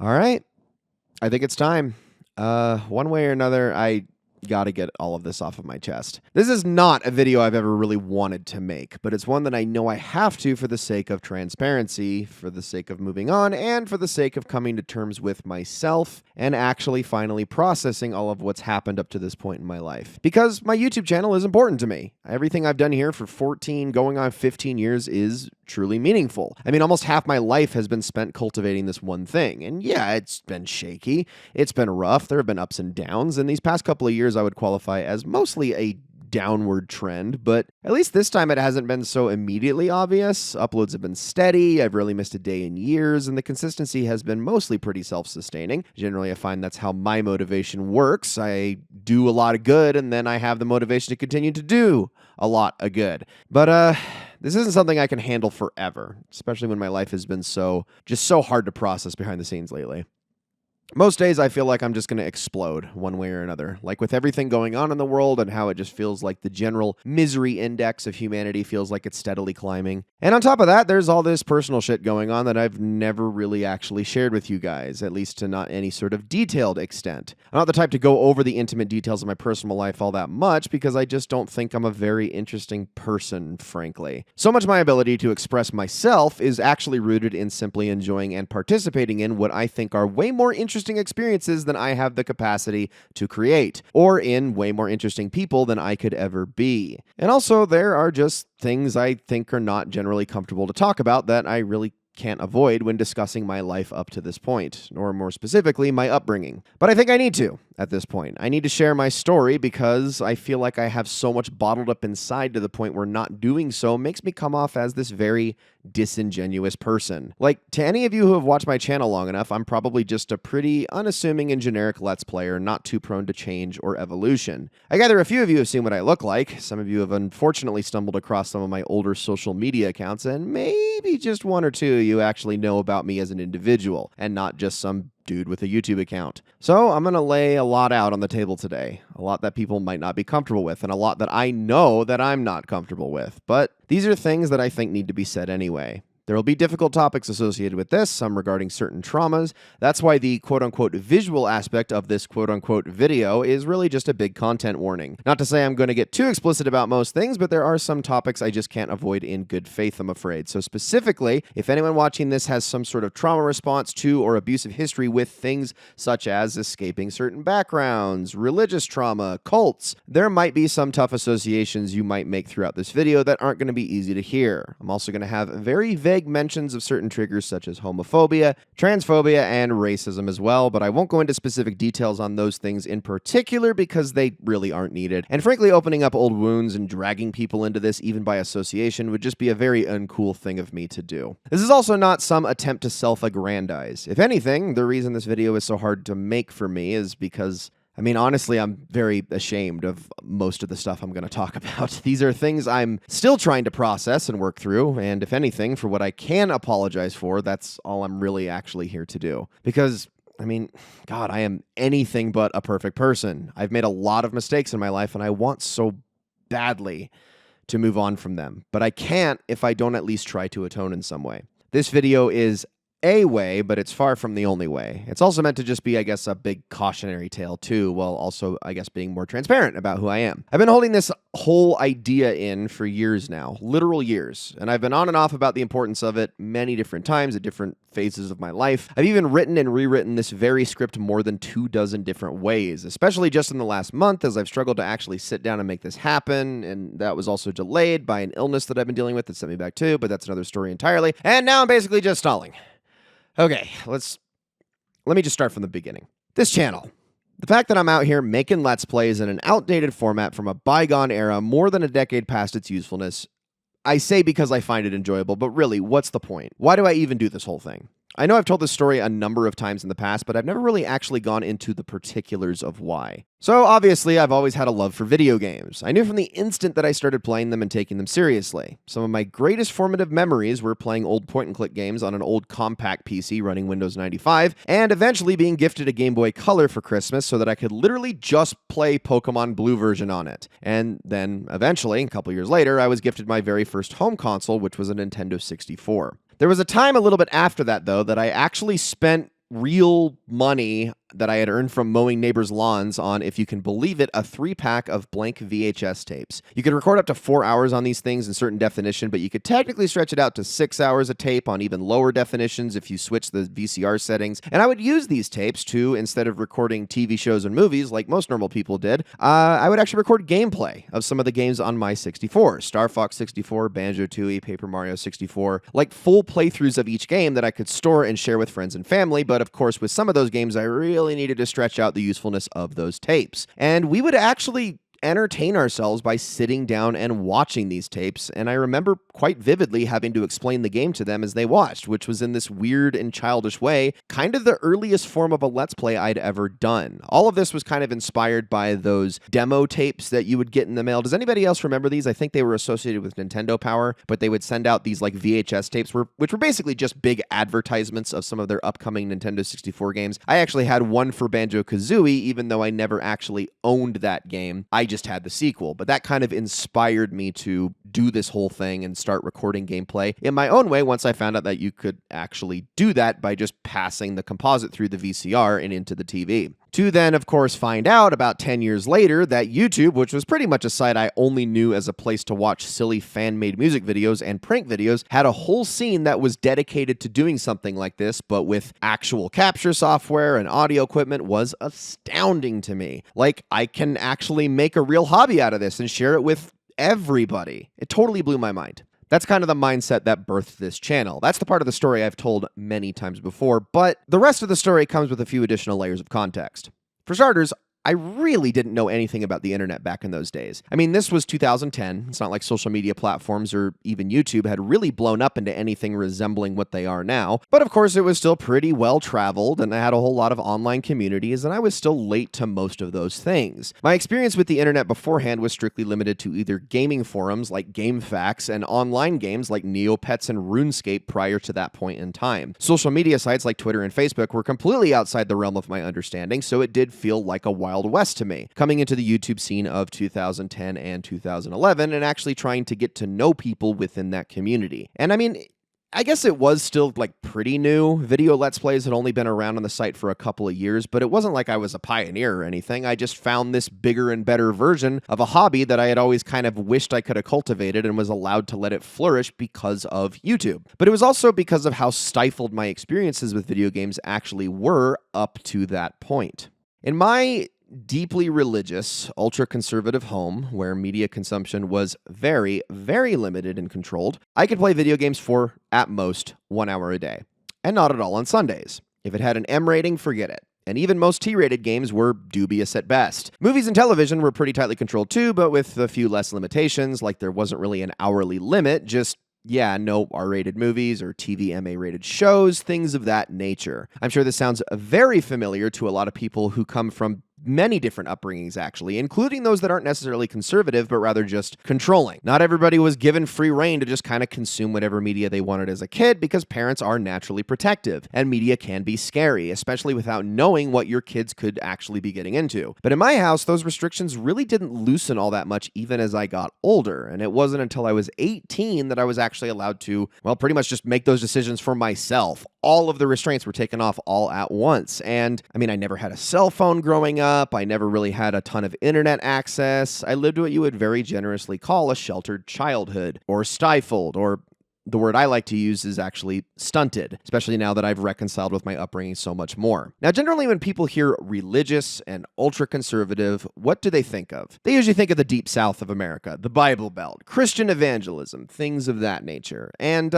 All right. I think it's time. One way or another, I gotta get all of this off of my chest. This is not a video I've ever really wanted to make, but it's one that I know I have to for the sake of transparency, for the sake of moving on, and for the sake of coming to terms with myself and actually finally processing all of what's happened up to this point in my life. Because my YouTube channel is important to me. Everything I've done here for 14, going on 15 years is truly meaningful. I mean, almost half my life has been spent cultivating this one thing. And yeah, it's been shaky. It's been rough. There have been ups and downs. And these past couple of years, I would qualify as mostly a downward trend, but at least this time it hasn't been so immediately obvious. Uploads have been steady. I've really missed a day in years, and the consistency has been mostly pretty self-sustaining. Generally, I find that's how my motivation works. I do a lot of good, and then I have the motivation to continue to do a lot of good. But, this isn't something I can handle forever, especially when my life has been so hard to process behind the scenes lately. Most days I feel like I'm just going to explode one way or another, like with everything going on in the world and how it just feels like the general misery index of humanity feels like it's steadily climbing. And on top of that, there's all this personal shit going on that I've never really actually shared with you guys, at least to not any sort of detailed extent. I'm not the type to go over the intimate details of my personal life all that much because I just don't think I'm a very interesting person, frankly. So much of my ability to express myself is actually rooted in simply enjoying and participating in what I think are way more interesting experiences than I have the capacity to create, or in way more interesting people than I could ever be. And also, there are just things I think are not generally comfortable to talk about that I really can't avoid when discussing my life up to this point, or more specifically, my upbringing. But I think I need to at this point. I need to share my story because I feel like I have so much bottled up inside to the point where not doing so makes me come off as this very disingenuous person. Like, to any of you who have watched my channel long enough, I'm probably just a pretty unassuming and generic Let's Player, not too prone to change or evolution. I gather a few of you have seen what I look like. Some of you have unfortunately stumbled across some of my older social media accounts, and maybe just one or two of you actually know about me as an individual, and not just some dude with a YouTube account. So I'm going to lay a lot out on the table today, a lot that people might not be comfortable with, and a lot that I know that I'm not comfortable with. But these are things that I think need to be said anyway. There will be difficult topics associated with this, some regarding certain traumas. That's why the quote-unquote visual aspect of this quote-unquote video is really just a big content warning. Not to say I'm going to get too explicit about most things, but there are some topics I just can't avoid in good faith, I'm afraid. So specifically, if anyone watching this has some sort of trauma response to or abusive history with things such as escaping certain backgrounds, religious trauma, cults, there might be some tough associations you might make throughout this video that aren't going to be easy to hear. I'm also going to have very vague mentions of certain triggers such as homophobia, transphobia, and racism as well, but I won't go into specific details on those things in particular because they really aren't needed. And frankly, opening up old wounds and dragging people into this even by association would just be a very uncool thing of me to do. This is also not some attempt to self-aggrandize. If anything, the reason this video is so hard to make for me is because honestly, I'm very ashamed of most of the stuff I'm going to talk about. These are things I'm still trying to process and work through, and if anything, for what I can apologize for, that's all I'm really actually here to do. Because, God, I am anything but a perfect person. I've made a lot of mistakes in my life, and I want so badly to move on from them. But I can't if I don't at least try to atone in some way. This video is a way, but it's far from the only way. It's also meant to just be, I guess, a big cautionary tale too, while also, I guess, being more transparent about who I am. I've been holding this whole idea in for years now, literal years, and I've been on and off about the importance of it many different times at different phases of my life. I've even written and rewritten this very script more than 24 different ways, especially just in the last month as I've struggled to actually sit down and make this happen, and that was also delayed by an illness that I've been dealing with that sent me back too, but that's another story entirely, and now I'm basically just stalling. Okay, let me just start from the beginning. This channel. The fact that I'm out here making Let's Plays in an outdated format from a bygone era more than a decade past its usefulness, I say because I find it enjoyable, but really, what's the point? Why do I even do this whole thing? I know I've told this story a number of times in the past, but I've never really actually gone into the particulars of why. So obviously, I've always had a love for video games. I knew from the instant that I started playing them and taking them seriously. Some of my greatest formative memories were playing old point-and-click games on an old compact PC running Windows 95, and eventually being gifted a Game Boy Color for Christmas so that I could literally just play Pokemon Blue version on it. And then, eventually, a couple years later, I was gifted my very first home console, which was a Nintendo 64. There was a time a little bit after that, though, that I actually spent real money that I had earned from mowing neighbors' lawns on, if you can believe it, a 3-pack of blank VHS tapes. You could record up to 4 hours on these things in certain definition, but you could technically stretch it out to 6 hours a tape on even lower definitions if you switch the VCR settings. And I would use these tapes to, instead of recording TV shows and movies like most normal people did, I would actually record gameplay of some of the games on my 64. Star Fox 64, Banjo-Tooie, Paper Mario 64, like full playthroughs of each game that I could store and share with friends and family. But of course, with some of those games, I really needed to stretch out the usefulness of those tapes. And we would actually entertain ourselves by sitting down and watching these tapes, and I remember quite vividly having to explain the game to them as they watched, which was in this weird and childish way, kind of the earliest form of a Let's Play I'd ever done. All of this was kind of inspired by those demo tapes that you would get in the mail. Does anybody else remember these? I think they were associated with Nintendo Power, but they would send out these like VHS tapes, which were basically just big advertisements of some of their upcoming Nintendo 64 games. I actually had one for Banjo-Kazooie, even though I never actually owned that game. I just had the sequel, but that kind of inspired me to do this whole thing and start recording gameplay in my own way once I found out that you could actually do that by just passing the composite through the VCR and into the TV. To then, of course, find out about 10 years later that YouTube, which was pretty much a site I only knew as a place to watch silly fan-made music videos and prank videos, had a whole scene that was dedicated to doing something like this, but with actual capture software and audio equipment, was astounding to me. Like, I can actually make a real hobby out of this and share it with everybody. It totally blew my mind. That's kind of the mindset that birthed this channel. That's the part of the story I've told many times before, but the rest of the story comes with a few additional layers of context. For starters, I really didn't know anything about the internet back in those days. I mean, this was 2010. It's not like social media platforms or even YouTube had really blown up into anything resembling what they are now. But of course, it was still pretty well traveled, and I had a whole lot of online communities, and I was still late to most of those things. My experience with the internet beforehand was strictly limited to either gaming forums like GameFAQs and online games like Neopets and RuneScape prior to that point in time. Social media sites like Twitter and Facebook were completely outside the realm of my understanding, so it did feel like a Wild West to me, coming into the YouTube scene of 2010 and 2011 and actually trying to get to know people within that community. And I mean, I guess it was still like pretty new. Video Let's Plays had only been around on the site for a couple of years, but it wasn't like I was a pioneer or anything. I just found this bigger and better version of a hobby that I had always kind of wished I could have cultivated and was allowed to let it flourish because of YouTube. But it was also because of how stifled my experiences with video games actually were up to that point. In my deeply religious, ultra-conservative home, where media consumption was very, very limited and controlled, I could play video games for, at most, 1 hour a day. And not at all on Sundays. If it had an M rating, forget it. And even most T-rated games were dubious at best. Movies and television were pretty tightly controlled too, but with a few less limitations, like there wasn't really an hourly limit, just no R-rated movies or TV MA-rated shows, things of that nature. I'm sure this sounds very familiar to a lot of people who come from many different upbringings, actually, including those that aren't necessarily conservative, but rather just controlling. Not everybody was given free rein to just kind of consume whatever media they wanted as a kid because parents are naturally protective, and media can be scary, especially without knowing what your kids could actually be getting into. But in my house, those restrictions really didn't loosen all that much even as I got older, and it wasn't until I was 18 that I was actually allowed to, well, pretty much just make those decisions for myself. All of the restraints were taken off all at once, and I mean, I never had a cell phone growing up. I never really had a ton of internet access. I lived what you would very generously call a sheltered childhood, or stifled, or the word I like to use is actually stunted, especially now that I've reconciled with my upbringing so much more. Now, generally when people hear religious and ultra-conservative, what do they think of? They usually think of the deep south of America, the Bible Belt, Christian evangelism, things of that nature. And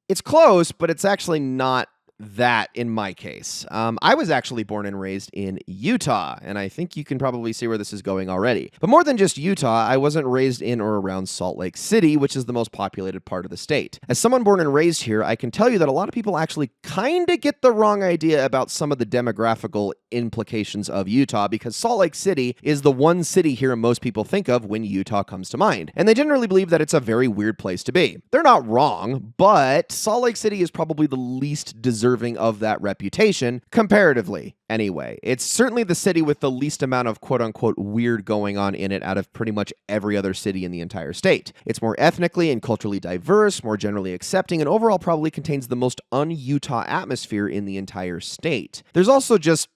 it's close, but it's actually not that in my case. I was actually born and raised in Utah, and I think you can probably see where this is going already. But more than just Utah, I wasn't raised in or around Salt Lake City, which is the most populated part of the state. As someone born and raised here, I can tell you that a lot of people actually kind of get the wrong idea about some of the demographical implications of Utah, because Salt Lake City is the one city here most people think of when Utah comes to mind. And they generally believe that it's a very weird place to be. They're not wrong, but Salt Lake City is probably the least deserving deserving of that reputation, comparatively. Anyway, it's certainly the city with the least amount of quote-unquote weird going on in it out of pretty much every other city in the entire state. It's more ethnically and culturally diverse, more generally accepting, and overall probably contains the most un-Utah atmosphere in the entire state. There's also just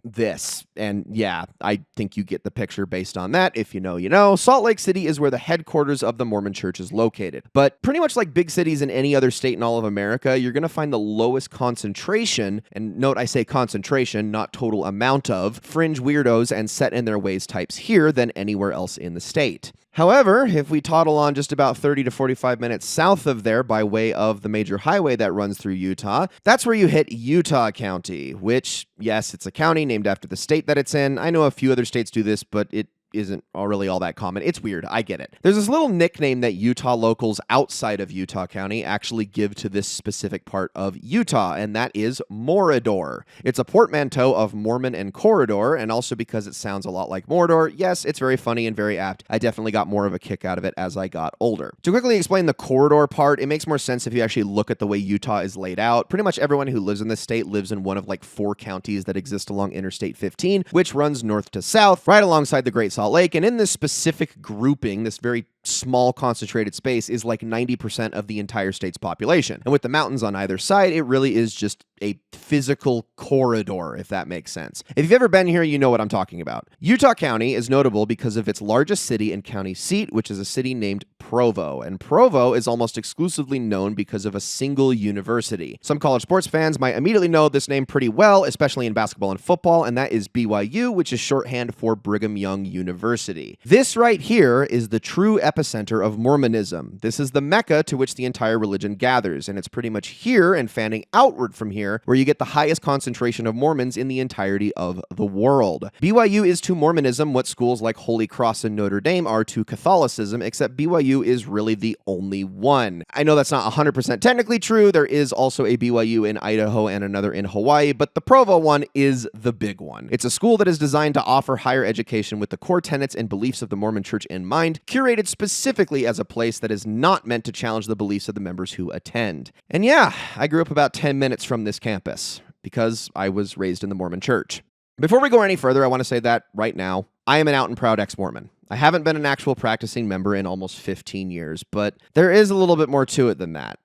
this, and yeah, I think you get the picture based on that. If you know, you know. Salt Lake City is where the headquarters of the Mormon Church is located. But pretty much like big cities in any other state in all of America, you're going to find the lowest concentration, and note I say concentration, not total amount of, fringe weirdos and set in their ways types here than anywhere else in the state. However, if we toddle on just about 30 to 45 minutes south of there by way of the major highway that runs through Utah, that's where you hit Utah County, which, yes, it's a county named after the state that it's in. I know a few other states do this, but it isn't really all that common. It's weird. I get it. There's this little nickname that Utah locals outside of Utah County actually give to this specific part of Utah, and that is Morador. It's a portmanteau of Mormon and corridor, and also because it sounds a lot like Mordor, yes, it's very funny and very apt. I definitely got more of a kick out of it as I got older. To quickly explain the corridor part, it makes more sense if you actually look at the way Utah is laid out. Pretty much everyone who lives in this state lives in one of like 4 counties that exist along Interstate 15, which runs north to south, right alongside the Great Salt Lake, and in this specific grouping, this very small concentrated space is like 90% of the entire state's population. And with the mountains on either side, it really is just a physical corridor, if that makes sense. If you've ever been here, you know what I'm talking about. Utah County is notable because of its largest city and county seat, which is a city named Provo. And Provo is almost exclusively known because of a single university. Some college sports fans might immediately know this name pretty well, especially in basketball and football, and that is BYU, which is shorthand for Brigham Young University. This right here is the true epicenter of Mormonism. This is the mecca to which the entire religion gathers, and it's pretty much here and fanning outward from here where you get the highest concentration of Mormons in the entirety of the world. BYU is to Mormonism what schools like Holy Cross and Notre Dame are to Catholicism, except BYU is really the only one. I know that's not 100% technically true. There is also a BYU in Idaho and another in Hawaii, but the Provo one is the big one. It's a school that is designed to offer higher education with the core tenets and beliefs of the Mormon Church in mind, curated specifically as a place that is not meant to challenge the beliefs of the members who attend. And yeah, I grew up about 10 minutes from this campus because I was raised in the Mormon Church. Before we go any further, I want to say that right now, I am an out and proud ex-Mormon. I haven't been an actual practicing member in almost 15 years, but there is a little bit more to it than that.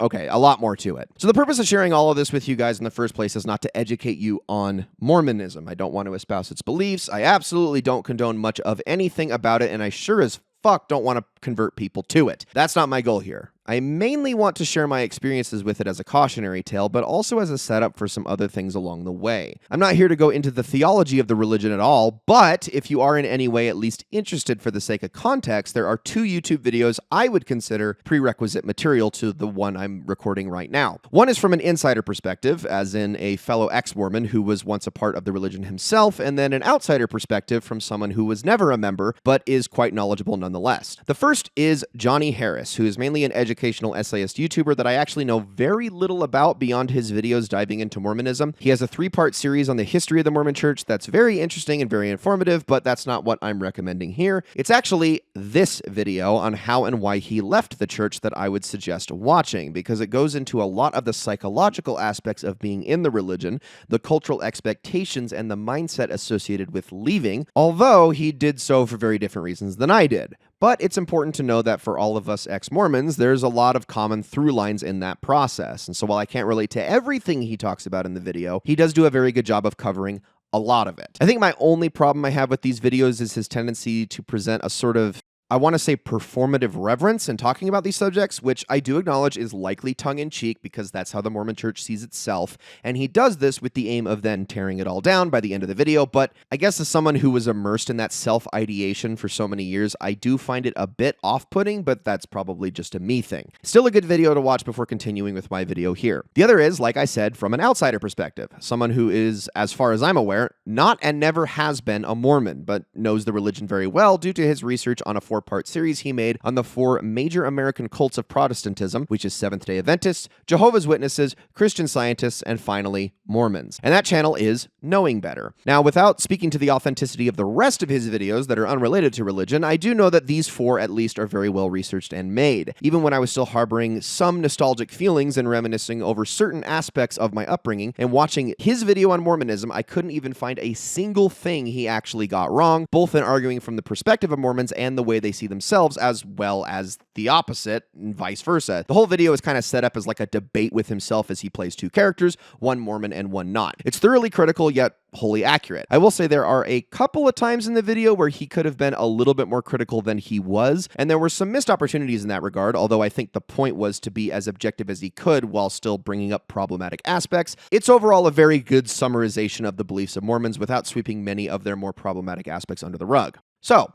Okay, a lot more to it. So the purpose of sharing all of this with you guys in the first place is not to educate you on Mormonism. I don't want to espouse its beliefs. I absolutely don't condone much of anything about it, and I sure as fuck don't want to convert people to it. That's not my goal here. I mainly want to share my experiences with it as a cautionary tale, but also as a setup for some other things along the way. I'm not here to go into the theology of the religion at all, but if you are in any way at least interested for the sake of context, there are 2 YouTube videos I would consider prerequisite material to the one I'm recording right now. One is from an insider perspective, as in a fellow ex-Mormon who was once a part of the religion himself, and then an outsider perspective from someone who was never a member, but is quite knowledgeable nonetheless. The first is Johnny Harris, who is mainly an educational essayist YouTuber that I actually know very little about beyond his videos diving into Mormonism. He has a 3-part series on the history of the Mormon Church that's very interesting and very informative, but that's not what I'm recommending here. It's actually this video on how and why he left the church that I would suggest watching, because it goes into a lot of the psychological aspects of being in the religion, the cultural expectations, and the mindset associated with leaving, although he did so for very different reasons than I did. But it's important to know that for all of us ex-Mormons, there's a lot of common through lines in that process. And so while I can't relate to everything he talks about in the video, he does do a very good job of covering a lot of it. I think my only problem I have with these videos is his tendency to present a sort of, I want to say, performative reverence in talking about these subjects, which I do acknowledge is likely tongue-in-cheek because that's how the Mormon Church sees itself, and he does this with the aim of then tearing it all down by the end of the video, but I guess as someone who was immersed in that self-ideation for so many years, I do find it a bit off-putting, but that's probably just a me thing. Still a good video to watch before continuing with my video here. The other is, like I said, from an outsider perspective, someone who is, as far as I'm aware, not and never has been a Mormon, but knows the religion very well due to his research on a 4-part series he made on the 4 major American cults of Protestantism, which is Seventh-day Adventists, Jehovah's Witnesses, Christian Scientists, and finally, Mormons. And that channel is Knowing Better. Now, without speaking to the authenticity of the rest of his videos that are unrelated to religion, I do know that these 4 at least are very well researched and made. Even when I was still harboring some nostalgic feelings and reminiscing over certain aspects of my upbringing and watching his video on Mormonism, I couldn't even find a single thing he actually got wrong, both in arguing from the perspective of Mormons and the way they see themselves, as well as the opposite and vice versa. The whole video is kind of set up as like a debate with himself as he plays 2 characters, one Mormon and one not. It's thoroughly critical, yet wholly accurate. I will say there are a couple of times in the video where he could have been a little bit more critical than he was, and there were some missed opportunities in that regard, although I think the point was to be as objective as he could while still bringing up problematic aspects. It's overall a very good summarization of the beliefs of Mormons without sweeping many of their more problematic aspects under the rug. So,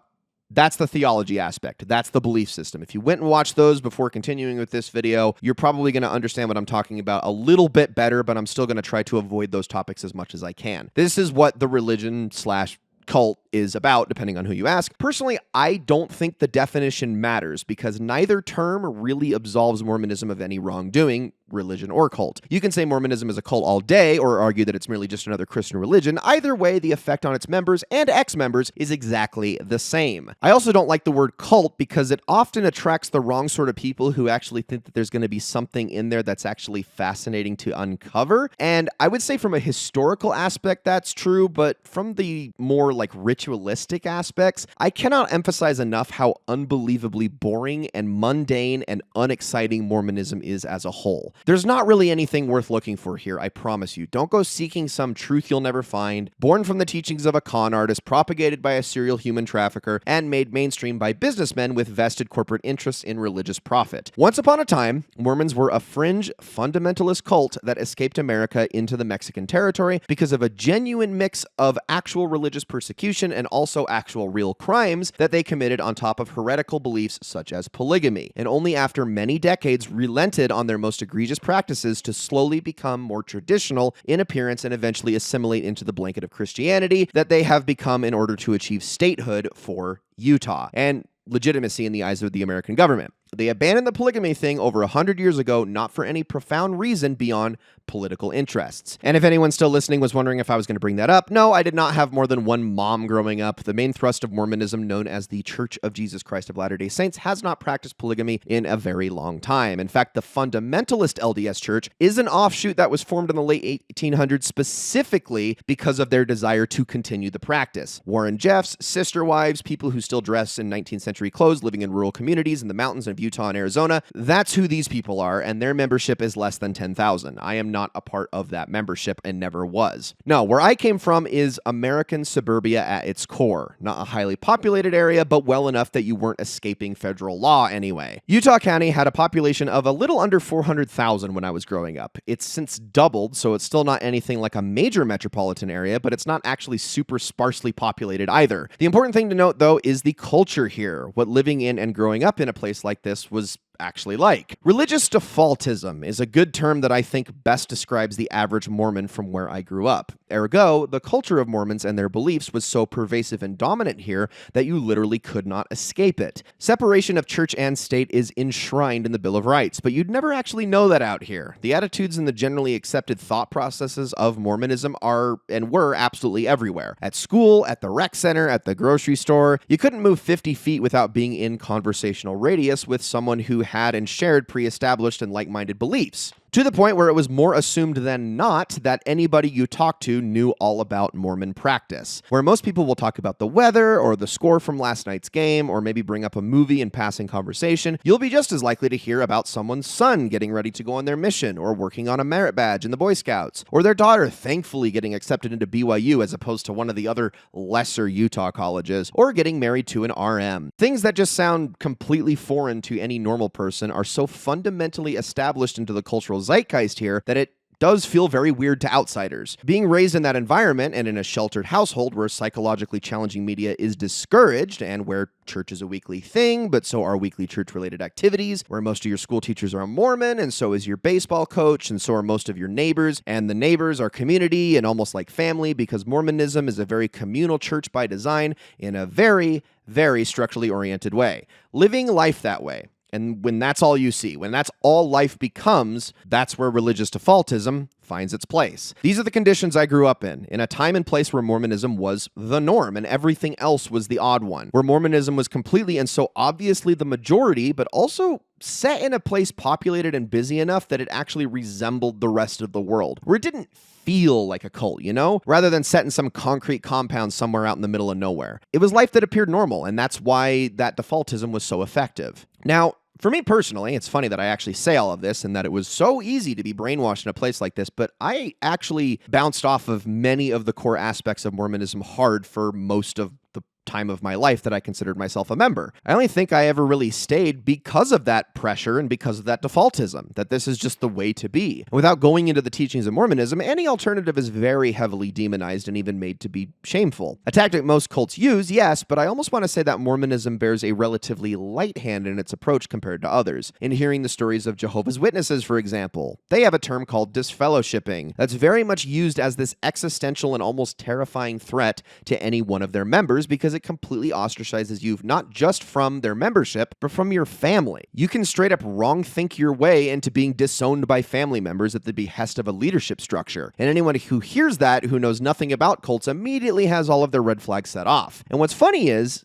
that's the theology aspect. That's the belief system. If you went and watched those before continuing with this video, you're probably going to understand what I'm talking about a little bit better, but I'm still going to try to avoid those topics as much as I can. This is what the religion/cult is about, depending on who you ask. Personally, I don't think the definition matters because neither term really absolves Mormonism of any wrongdoing, religion or cult. You can say Mormonism is a cult all day or argue that it's merely just another Christian religion. Either way, the effect on its members and ex-members is exactly the same. I also don't like the word cult because it often attracts the wrong sort of people who actually think that there's going to be something in there that's actually fascinating to uncover. And I would say from a historical aspect, that's true, but from the more like ritualistic aspects, I cannot emphasize enough how unbelievably boring and mundane and unexciting Mormonism is as a whole. There's not really anything worth looking for here, I promise you. Don't go seeking some truth you'll never find, born from the teachings of a con artist, propagated by a serial human trafficker, and made mainstream by businessmen with vested corporate interests in religious profit. Once upon a time, Mormons were a fringe, fundamentalist cult that escaped America into the Mexican territory because of a genuine mix of actual religious persecution and also actual real crimes that they committed on top of heretical beliefs such as polygamy, and only after many decades relented on their most egregious practices to slowly become more traditional in appearance and eventually assimilate into the blanket of Christianity that they have become in order to achieve statehood for Utah and legitimacy in the eyes of the American government. They abandoned the polygamy thing over 100 years ago, not for any profound reason beyond political interests. And if anyone still listening was wondering if I was going to bring that up, no, I did not have more than one mom growing up. The main thrust of Mormonism, known as the Church of Jesus Christ of Latter-day Saints, has not practiced polygamy in a very long time. In fact, the fundamentalist LDS Church is an offshoot that was formed in the late 1800s specifically because of their desire to continue the practice. Warren Jeffs, sister wives, people who still dress in 19th century clothes, living in rural communities in the mountains of Utah and Arizona, that's who these people are, and their membership is less than 10,000. I am not a part of that membership and never was. No, where I came from is American suburbia at its core. Not a highly populated area, but well enough that you weren't escaping federal law anyway. Utah County had a population of a little under 400,000 when I was growing up. It's since doubled, so it's still not anything like a major metropolitan area, but it's not actually super sparsely populated either. The important thing to note, though, is the culture here, what living in and growing up in a place like this was actually like. Religious defaultism is a good term that I think best describes the average Mormon from where I grew up. Ergo, the culture of Mormons and their beliefs was so pervasive and dominant here that you literally could not escape it. Separation of church and state is enshrined in the Bill of Rights, but you'd never actually know that out here. The attitudes and the generally accepted thought processes of Mormonism are and were absolutely everywhere. At school, at the rec center, at the grocery store. You couldn't move 50 feet without being in conversational radius with someone who had and shared pre-established and like-minded beliefs, to the point where it was more assumed than not that anybody you talked to knew all about Mormon practice. Where most people will talk about the weather or the score from last night's game or maybe bring up a movie in passing conversation, you'll be just as likely to hear about someone's son getting ready to go on their mission or working on a merit badge in the Boy Scouts, or their daughter thankfully getting accepted into BYU as opposed to one of the other lesser Utah colleges, or getting married to an RM. Things that just sound completely foreign to any normal person are so fundamentally established into the cultural zeitgeist here that it does feel very weird to outsiders. Being raised in that environment and in a sheltered household where psychologically challenging media is discouraged and where church is a weekly thing, but so are weekly church-related activities, where most of your school teachers are a Mormon, and so is your baseball coach, and so are most of your neighbors, and the neighbors are community and almost like family because Mormonism is a very communal church by design in a very, very structurally oriented way. Living life that way. And when that's all you see, when that's all life becomes, that's where religious defaultism finds its place. These are the conditions I grew up in a time and place where Mormonism was the norm and everything else was the odd one, where Mormonism was completely and so obviously the majority, but also set in a place populated and busy enough that it actually resembled the rest of the world, where it didn't feel like a cult, rather than set in some concrete compound somewhere out in the middle of nowhere. It was life that appeared normal, and that's why that defaultism was so effective. Now, for me personally, it's funny that I actually say all of this and that it was so easy to be brainwashed in a place like this, but I actually bounced off of many of the core aspects of Mormonism hard for most of the time of my life that I considered myself a member. I only think I ever really stayed because of that pressure and because of that defaultism, that this is just the way to be. And without going into the teachings of Mormonism, any alternative is very heavily demonized and even made to be shameful. A tactic most cults use, yes, but I almost want to say that Mormonism bears a relatively light hand in its approach compared to others. In hearing the stories of Jehovah's Witnesses, for example, they have a term called disfellowshipping that's very much used as this existential and almost terrifying threat to any one of their members because it completely ostracizes you not just from their membership, but from your family. You can straight up wrong think your way into being disowned by family members at the behest of a leadership structure. And anyone who hears that, who knows nothing about cults, immediately has all of their red flags set off. And what's funny is,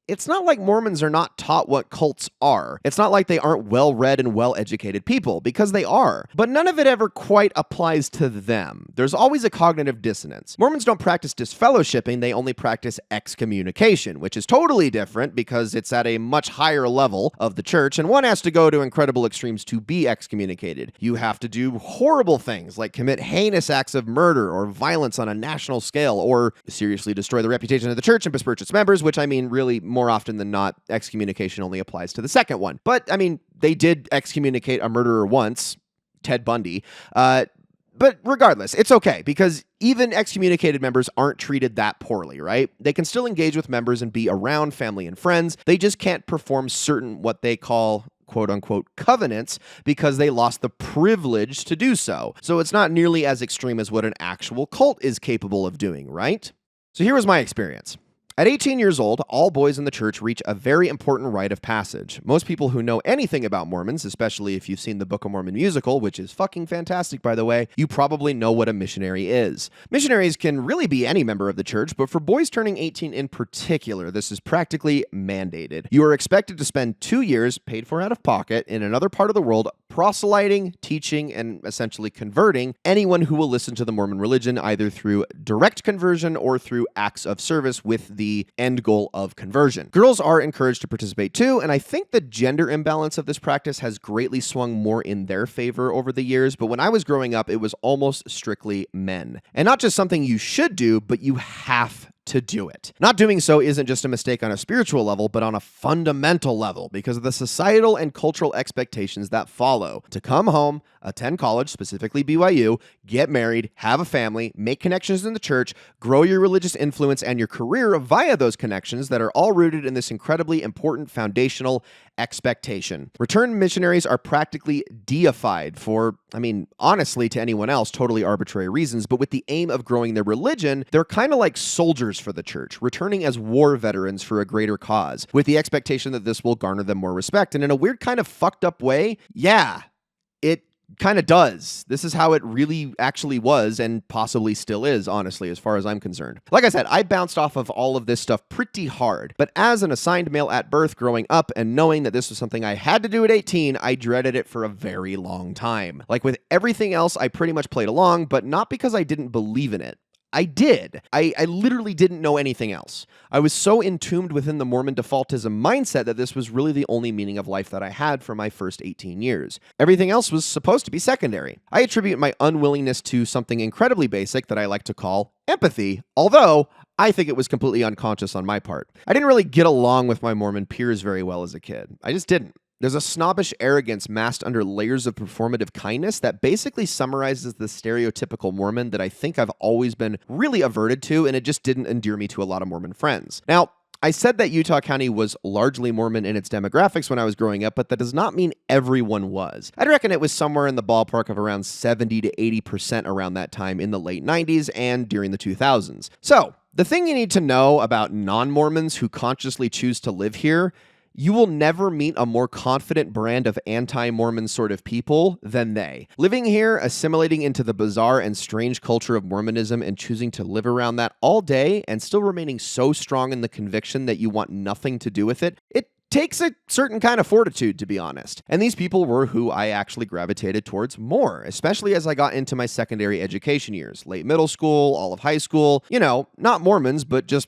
it's not like Mormons are not taught what cults are. It's not like they aren't well-read and well-educated people, because they are. But none of it ever quite applies to them. There's always a cognitive dissonance. Mormons don't practice disfellowshipping, they only practice excommunication, which is totally different because it's at a much higher level of the church, and one has to go to incredible extremes to be excommunicated. You have to do horrible things like commit heinous acts of murder or violence on a national scale, or seriously destroy the reputation of the church and besmirch its members, which I mean really more often than not, excommunication only applies to the second one. But, I mean, they did excommunicate a murderer once, Ted Bundy. But regardless, it's okay, because even excommunicated members aren't treated that poorly, right? They can still engage with members and be around family and friends. They just can't perform certain what they call quote-unquote covenants because they lost the privilege to do so. So it's not nearly as extreme as what an actual cult is capable of doing, right? So here was my experience. At 18 years old, all boys in the church reach a very important rite of passage. Most people who know anything about Mormons, especially if you've seen the Book of Mormon musical, which is fucking fantastic, by the way, you probably know what a missionary is. Missionaries can really be any member of the church, but for boys turning 18 in particular, this is practically mandated. You are expected to spend 2 years, paid for out of pocket, in another part of the world, proselyting, teaching, and essentially converting anyone who will listen to the Mormon religion, either through direct conversion or through acts of service with the end goal of conversion. Girls are encouraged to participate too, and I think the gender imbalance of this practice has greatly swung more in their favor over the years, but when I was growing up, it was almost strictly men. And not just something you should do, but you have to do it. Not doing so isn't just a mistake on a spiritual level, but on a fundamental level because of the societal and cultural expectations that follow. To come home, attend college, specifically BYU, get married, have a family, make connections in the church, grow your religious influence and your career via those connections that are all rooted in this incredibly important foundational expectation. Returned missionaries are practically deified for, honestly, to anyone else, totally arbitrary reasons, but with the aim of growing their religion, they're kind of like soldiers for the church, returning as war veterans for a greater cause, with the expectation that this will garner them more respect. And in a weird kind of fucked up way, yeah, it kind of does. This is how it really actually was and possibly still is, honestly, as far as I'm concerned. Like I said, I bounced off of all of this stuff pretty hard, but as an assigned male at birth growing up and knowing that this was something I had to do at 18, I dreaded it for a very long time. Like with everything else, I pretty much played along, but not because I didn't believe in it. I did. I literally didn't know anything else. I was so entombed within the Mormon defaultism mindset that this was really the only meaning of life that I had for my first 18 years. Everything else was supposed to be secondary. I attribute my unwillingness to something incredibly basic that I like to call empathy, although I think it was completely unconscious on my part. I didn't really get along with my Mormon peers very well as a kid. I just didn't. There's a snobbish arrogance masked under layers of performative kindness that basically summarizes the stereotypical Mormon that I think I've always been really averted to, and it just didn't endear me to a lot of Mormon friends. Now, I said that Utah County was largely Mormon in its demographics when I was growing up, but that does not mean everyone was. I'd reckon it was somewhere in the ballpark of around 70 to 80% around that time in the late 90s and during the 2000s. So, the thing you need to know about non-Mormons who consciously choose to live here You will never meet a more confident brand of anti-Mormon sort of people than they. Living here, assimilating into the bizarre and strange culture of Mormonism and choosing to live around that all day and still remaining so strong in the conviction that you want nothing to do with it, it takes a certain kind of fortitude, to be honest. And these people were who I actually gravitated towards more, especially as I got into my secondary education years, late middle school, all of high school. You know, not Mormons, but just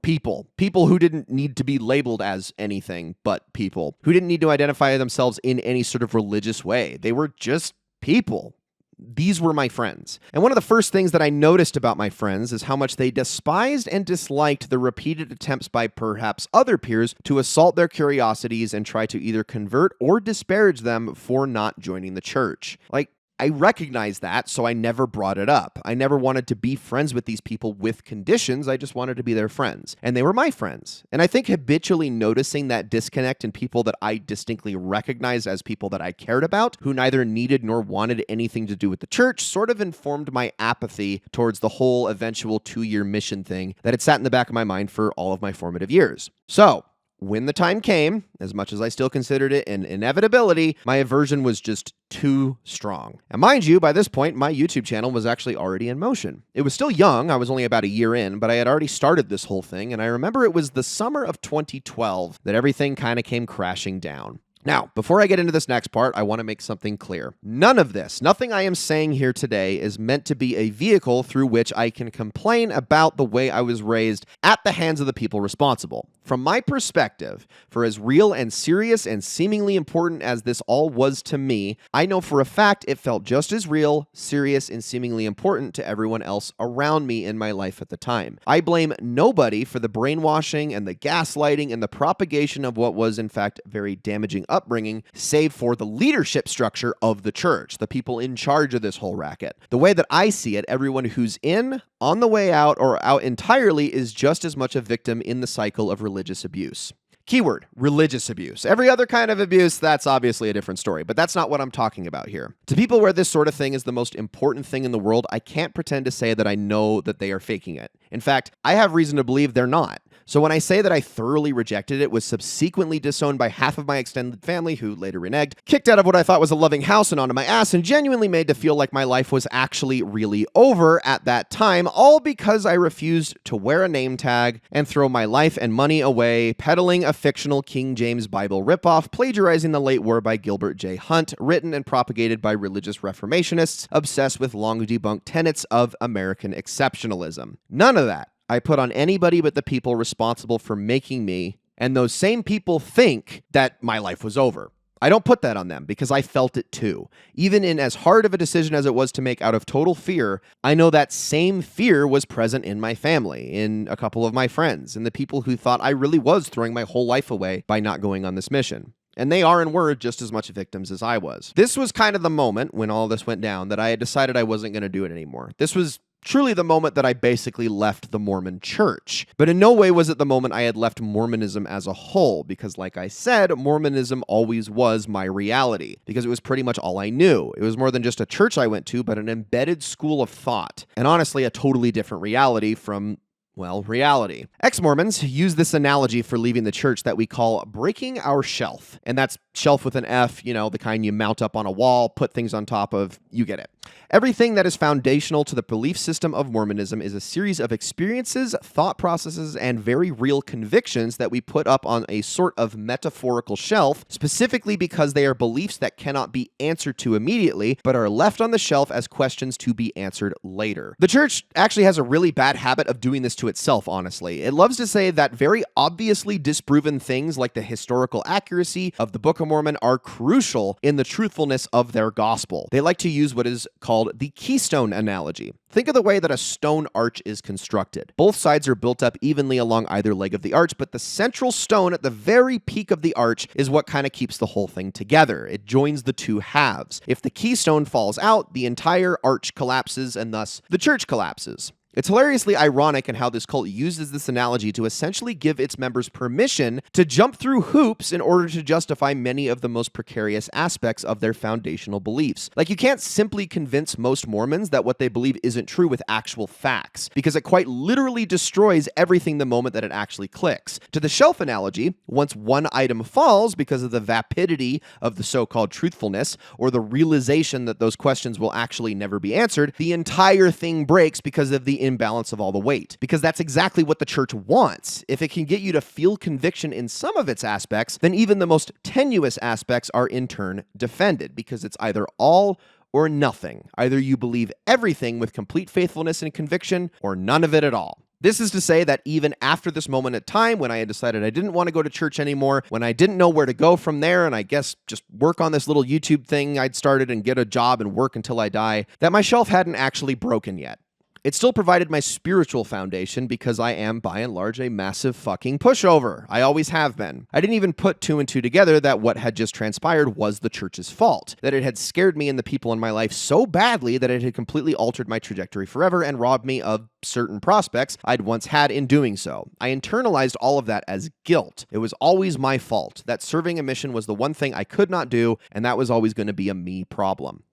people who didn't need to be labeled as anything but people, who didn't need to identify themselves in any sort of religious way. They were just people. These were my friends. And one of the first things that I noticed about my friends is how much they despised and disliked the repeated attempts by perhaps other peers to assault their curiosities and try to either convert or disparage them for not joining the church. Like, I recognized that, so I never brought it up. I never wanted to be friends with these people with conditions. I just wanted to be their friends. And they were my friends. And I think habitually noticing that disconnect in people that I distinctly recognized as people that I cared about, who neither needed nor wanted anything to do with the church, sort of informed my apathy towards the whole eventual 2-year mission thing that had sat in the back of my mind for all of my formative years. So, when the time came, as much as I still considered it an inevitability, my aversion was just too strong. And mind you, by this point, my YouTube channel was actually already in motion. It was still young. I was only about a year in, but I had already started this whole thing. And I remember it was the summer of 2012 that everything kind of came crashing down. Now, before I get into this next part, I want to make something clear. None of this, nothing I am saying here today is meant to be a vehicle through which I can complain about the way I was raised at the hands of the people responsible. From my perspective, for as real and serious and seemingly important as this all was to me, I know for a fact it felt just as real, serious, and seemingly important to everyone else around me in my life at the time. I blame nobody for the brainwashing and the gaslighting and the propagation of what was in fact very damaging upbringing, save for the leadership structure of the church, the people in charge of this whole racket. The way that I see it, everyone who's in, on the way out, or out entirely is just as much a victim in the cycle of religious abuse. Keyword, religious abuse. Every other kind of abuse, that's obviously a different story, but that's not what I'm talking about here. To people where this sort of thing is the most important thing in the world, I can't pretend to say that I know that they are faking it. In fact, I have reason to believe they're not. So when I say that I thoroughly rejected it, was subsequently disowned by half of my extended family, who later reneged, kicked out of what I thought was a loving house and onto my ass, and genuinely made to feel like my life was actually really over at that time, all because I refused to wear a name tag and throw my life and money away peddling a fictional King James Bible ripoff, plagiarizing the late war by Gilbert J. Hunt, written and propagated by religious reformationists obsessed with long debunked tenets of American exceptionalism. None of that I put on anybody but the people responsible for making me, and those same people think that my life was over. I don't put that on them because I felt it too. Even in as hard of a decision as it was to make out of total fear, I know that same fear was present in my family, in a couple of my friends, and the people who thought I really was throwing my whole life away by not going on this mission. And they are and were just as much victims as I was. This was kind of the moment when all this went down that I had decided I wasn't going to do it anymore. This was truly the moment that I basically left the Mormon church. But in no way was it the moment I had left Mormonism as a whole, because like I said, Mormonism always was my reality, because it was pretty much all I knew. It was more than just a church I went to, but an embedded school of thought, and honestly a totally different reality from, well, reality. Ex-Mormons use this analogy for leaving the church that we call breaking our shelf. And that's shelf with an F, you know, the kind you mount up on a wall, put things on top of, you get it. Everything that is foundational to the belief system of Mormonism is a series of experiences, thought processes, and very real convictions that we put up on a sort of metaphorical shelf, specifically because they are beliefs that cannot be answered to immediately, but are left on the shelf as questions to be answered later. The church actually has a really bad habit of doing this to itself, honestly. It loves to say that very obviously disproven things like the historical accuracy of the Book of Mormon are crucial in the truthfulness of their gospel. They like to use what is called the keystone analogy. Think of the way that a stone arch is constructed. Both sides are built up evenly along either leg of the arch, but the central stone at the very peak of the arch is what kind of keeps the whole thing together. It joins the two halves. If the keystone falls out, the entire arch collapses, and thus the church collapses. It's hilariously ironic in how this cult uses this analogy to essentially give its members permission to jump through hoops in order to justify many of the most precarious aspects of their foundational beliefs. Like, you can't simply convince most Mormons that what they believe isn't true with actual facts, because it quite literally destroys everything the moment that it actually clicks. To the shelf analogy, once one item falls because of the vapidity of the so-called truthfulness, or the realization that those questions will actually never be answered, the entire thing breaks because of the imbalance of all the weight. Because that's exactly what the church wants. If it can get you to feel conviction in some of its aspects, then even the most tenuous aspects are in turn defended, because it's either all or nothing. Either you believe everything with complete faithfulness and conviction, or none of it at all. This is to say that even after this moment in time, when I had decided I didn't want to go to church anymore, when I didn't know where to go from there, and I guess just work on this little YouTube thing I'd started and get a job and work until I die, that my shelf hadn't actually broken yet. It still provided my spiritual foundation because I am, by and large, a massive fucking pushover. I always have been. I didn't even put two and two together that what had just transpired was the church's fault, that it had scared me and the people in my life so badly that it had completely altered my trajectory forever and robbed me of certain prospects I'd once had in doing so. I internalized all of that as guilt. It was always my fault. That serving a mission was the one thing I could not do, and that was always going to be a me problem.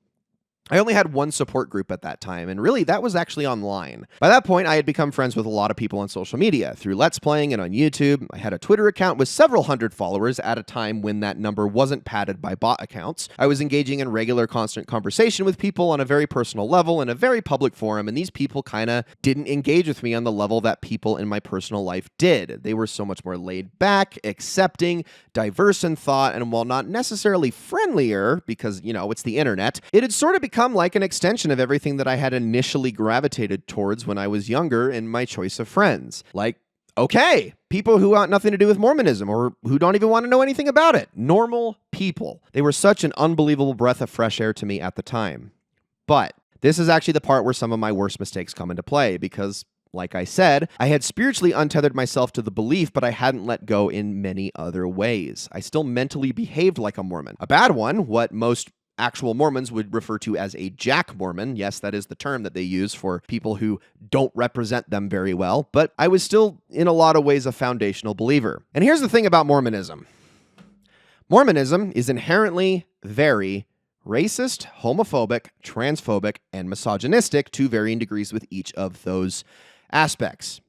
I only had one support group at that time, and really that was actually online. By that point, I had become friends with a lot of people on social media, through Let's Playing and on YouTube. I had a Twitter account with several hundred followers at a time when that number wasn't padded by bot accounts. I was engaging in regular, constant conversation with people on a very personal level in a very public forum, and these people kind of didn't engage with me on the level that people in my personal life did. They were so much more laid back, accepting, diverse in thought, and while not necessarily friendlier, because, you know, it's the internet, it had sort of become like an extension of everything that I had initially gravitated towards when I was younger in my choice of friends. Like, okay, people who want nothing to do with Mormonism or who don't even want to know anything about it. Normal people. They were such an unbelievable breath of fresh air to me at the time. But this is actually the part where some of my worst mistakes come into play because, like I said, I had spiritually untethered myself to the belief, but I hadn't let go in many other ways. I still mentally behaved like a Mormon. A bad one, what most actual Mormons would refer to as a Jack Mormon. Yes, that is the term that they use for people who don't represent them very well, but I was still, in a lot of ways, a foundational believer. And here's the thing about Mormonism. Mormonism is inherently very racist, homophobic, transphobic, and misogynistic to varying degrees with each of those aspects.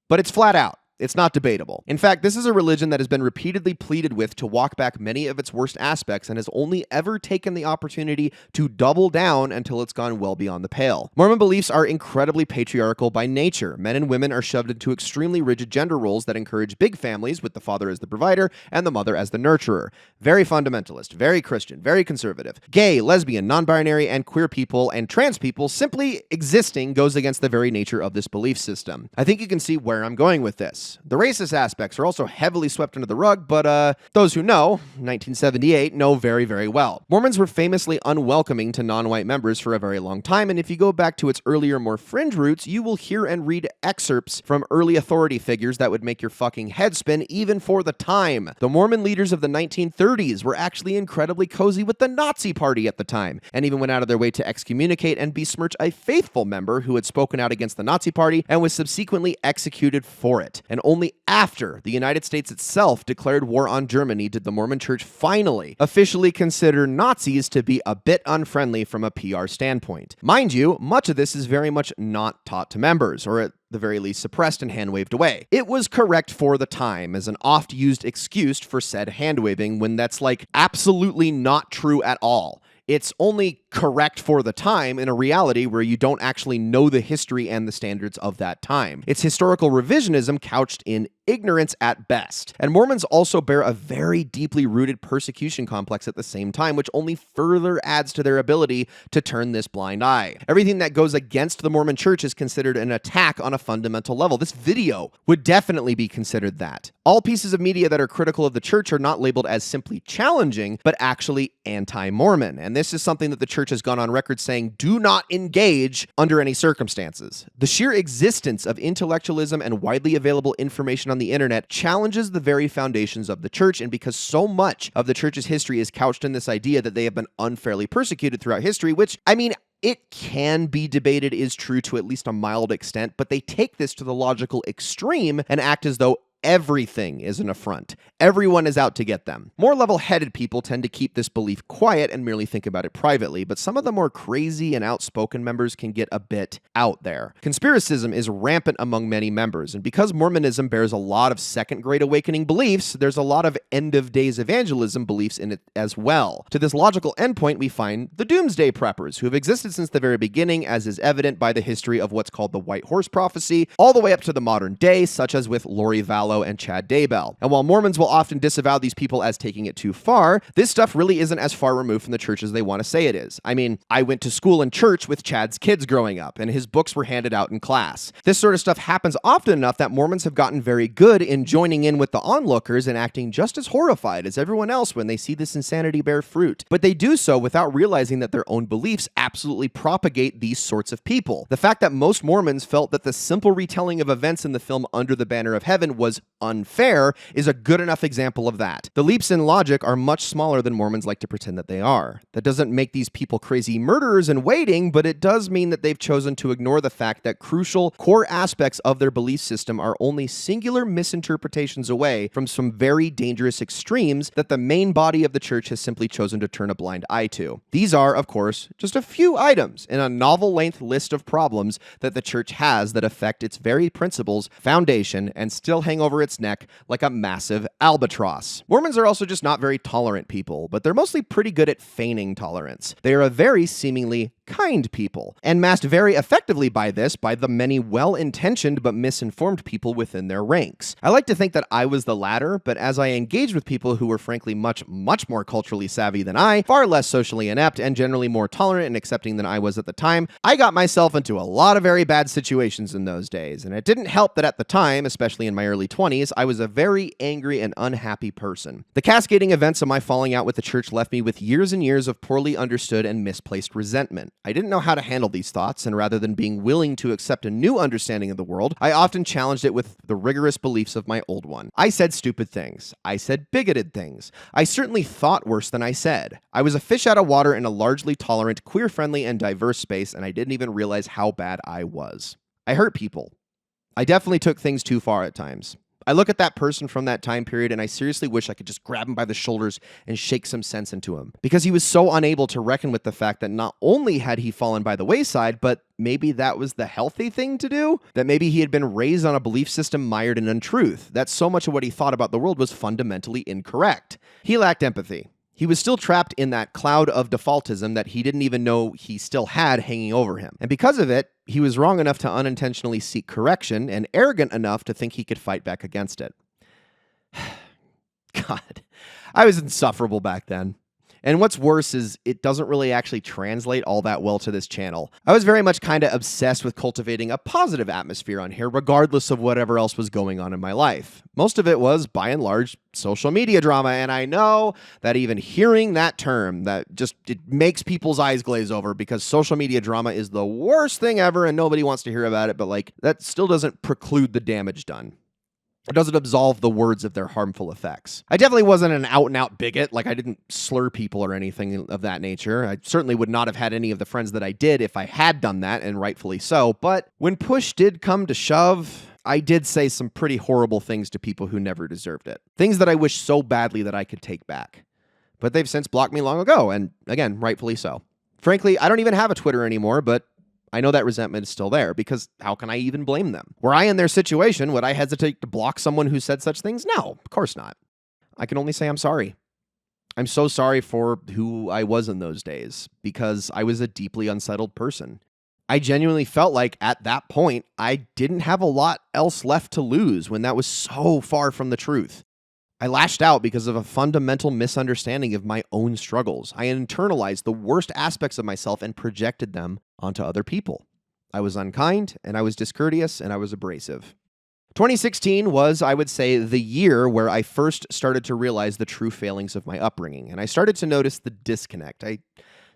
But it's flat out. It's not debatable. In fact, this is a religion that has been repeatedly pleaded with to walk back many of its worst aspects and has only ever taken the opportunity to double down until it's gone well beyond the pale. Mormon beliefs are incredibly patriarchal by nature. Men and women are shoved into extremely rigid gender roles that encourage big families with the father as the provider and the mother as the nurturer. Very fundamentalist, very Christian, very conservative. Gay, lesbian, non-binary, and queer people and trans people simply existing goes against the very nature of this belief system. I think you can see where I'm going with this. The racist aspects are also heavily swept under the rug, but those who know, 1978, know very, very well. Mormons were famously unwelcoming to non-white members for a very long time, and if you go back to its earlier, more fringe roots, you will hear and read excerpts from early authority figures that would make your fucking head spin even for the time. The Mormon leaders of the 1930s were actually incredibly cozy with the Nazi Party at the time, and even went out of their way to excommunicate and besmirch a faithful member who had spoken out against the Nazi Party and was subsequently executed for it. And only after the United States itself declared war on Germany did the Mormon Church finally officially consider Nazis to be a bit unfriendly from a PR standpoint. Mind you, much of this is very much not taught to members, or at the very least suppressed and hand-waved away. It was correct for the time as an oft-used excuse for said hand-waving when that's like absolutely not true at all. It's only correct for the time in a reality where you don't actually know the history and the standards of that time. It's historical revisionism couched in ignorance at best. And Mormons also bear a very deeply rooted persecution complex at the same time, which only further adds to their ability to turn this blind eye. Everything that goes against the Mormon Church is considered an attack on a fundamental level. This video would definitely be considered that. All pieces of media that are critical of the church are not labeled as simply challenging, but actually anti-Mormon. And this is something that the church has gone on record saying, do not engage under any circumstances. The sheer existence of intellectualism and widely available information on the internet challenges the very foundations of the church, and because so much of the church's history is couched in this idea that they have been unfairly persecuted throughout history, which, I mean, it can be debated is true to at least a mild extent, but they take this to the logical extreme and act as though everything is an affront. Everyone is out to get them. More level-headed people tend to keep this belief quiet and merely think about it privately, but some of the more crazy and outspoken members can get a bit out there. Conspiracism is rampant among many members, and because Mormonism bears a lot of Second Great Awakening beliefs, there's a lot of end-of-days evangelism beliefs in it as well. To this logical endpoint, we find the Doomsday Preppers, who have existed since the very beginning, as is evident by the history of what's called the White Horse Prophecy, all the way up to the modern day, such as with Lori Vallow and Chad Daybell. And while Mormons will often disavow these people as taking it too far, this stuff really isn't as far removed from the church as they want to say it is. I mean, I went to school and church with Chad's kids growing up, and his books were handed out in class. This sort of stuff happens often enough that Mormons have gotten very good in joining in with the onlookers and acting just as horrified as everyone else when they see this insanity bear fruit. But they do so without realizing that their own beliefs absolutely propagate these sorts of people. The fact that most Mormons felt that the simple retelling of events in the film Under the Banner of Heaven was unfair is a good enough example of that. The leaps in logic are much smaller than Mormons like to pretend that they are. That doesn't make these people crazy murderers in waiting, but it does mean that they've chosen to ignore the fact that crucial core aspects of their belief system are only singular misinterpretations away from some very dangerous extremes that the main body of the church has simply chosen to turn a blind eye to. These are, of course, just a few items in a novel-length list of problems that the church has that affect its very principles, foundation, and still hang over its neck like a massive albatross. Mormons are also just not very tolerant people, but they're mostly pretty good at feigning tolerance. They are a very seemingly kind people, and masked very effectively by this by the many well-intentioned but misinformed people within their ranks. I like to think that I was the latter, but as I engaged with people who were frankly much more culturally savvy than I, far less socially inept, and generally more tolerant and accepting than I was at the time, I got myself into a lot of very bad situations in those days, and it didn't help that at the time, especially in my early 20s, I was a very angry and unhappy person. The cascading events of my falling out with the church left me with years and years of poorly understood and misplaced resentment. I didn't know how to handle these thoughts, and rather than being willing to accept a new understanding of the world, I often challenged it with the rigorous beliefs of my old one. I said stupid things. I said bigoted things. I certainly thought worse than I said. I was a fish out of water in a largely tolerant, queer-friendly, and diverse space, and I didn't even realize how bad I was. I hurt people. I definitely took things too far at times. I look at that person from that time period and I seriously wish I could just grab him by the shoulders and shake some sense into him, because he was so unable to reckon with the fact that not only had he fallen by the wayside, but maybe that was the healthy thing to do, that maybe he had been raised on a belief system mired in untruth, that so much of what he thought about the world was fundamentally incorrect. He lacked empathy. He was still trapped in that cloud of defaultism that he didn't even know he still had hanging over him. And because of it, he was wrong enough to unintentionally seek correction and arrogant enough to think he could fight back against it. God, I was insufferable back then. And what's worse is it doesn't really actually translate all that well to this channel. I was very much kind of obsessed with cultivating a positive atmosphere on here, regardless of whatever else was going on in my life. Most of it was, by and large, social media drama, and I know that even hearing that term, it makes people's eyes glaze over, because social media drama is the worst thing ever and nobody wants to hear about it, but that still doesn't preclude the damage done. It doesn't absolve the words of their harmful effects. I definitely wasn't an out-and-out bigot. I didn't slur people or anything of that nature. I certainly would not have had any of the friends that I did if I had done that, and rightfully so. But when push did come to shove, I did say some pretty horrible things to people who never deserved it. Things that I wish so badly that I could take back. But they've since blocked me long ago, and again, rightfully so. Frankly, I don't even have a Twitter anymore, but I know that resentment is still there, because how can I even blame them? Were I in their situation, would I hesitate to block someone who said such things? No, of course not. I can only say I'm sorry. I'm so sorry for who I was in those days, because I was a deeply unsettled person. I genuinely felt like at that point, I didn't have a lot else left to lose when that was so far from the truth. I lashed out because of a fundamental misunderstanding of my own struggles. I internalized the worst aspects of myself and projected them onto other people. I was unkind, and I was discourteous, and I was abrasive. 2016 was, I would say, the year where I first started to realize the true failings of my upbringing, and I started to notice the disconnect. I